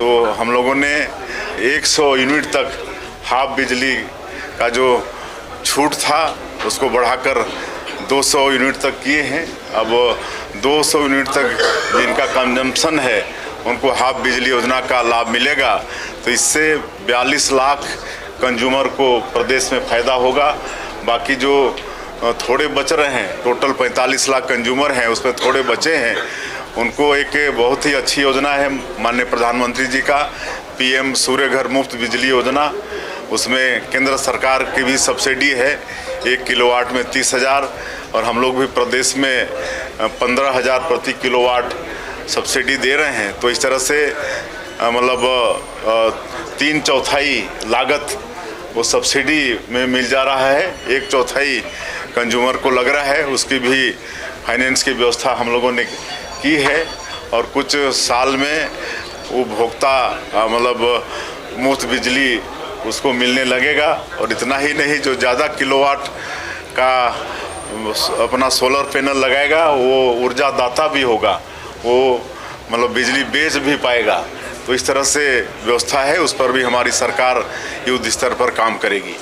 तो हम लोगों ने 100 यूनिट तक हाफ बिजली का जो छूट था उसको बढ़ाकर 200 यूनिट तक किए हैं। अब 200 यूनिट तक जिनका कंजम्पशन है उनको हाफ बिजली योजना का लाभ मिलेगा। तो इससे 42 लाख कंज्यूमर को प्रदेश में फ़ायदा होगा। बाकी जो थोड़े बच रहे हैं, टोटल 45 लाख कंज्यूमर हैं, उसमें थोड़े बचे हैं, उनको एक बहुत ही अच्छी योजना है माननीय प्रधानमंत्री जी का PM सूर्य घर मुफ्त बिजली योजना। उसमें केंद्र सरकार की भी सब्सिडी है, 1 किलोवाट में 30,000 और हम लोग भी प्रदेश में 15,000 प्रति किलोवाट सब्सिडी दे रहे हैं। तो इस तरह से मतलब 3/4 लागत वो सब्सिडी में मिल जा रहा है, 1/4 कंज्यूमर को लग रहा है। उसकी भी फाइनेंस की व्यवस्था हम लोगों ने की है और कुछ साल में उपभोक्ता मतलब मुफ्त बिजली उसको मिलने लगेगा। और इतना ही नहीं, जो ज़्यादा किलोवाट का अपना सोलर पैनल लगाएगा वो ऊर्जा दाता भी होगा, वो मतलब बिजली बेच भी पाएगा। तो इस तरह से व्यवस्था है, उस पर भी हमारी सरकार युद्ध स्तर पर काम करेगी।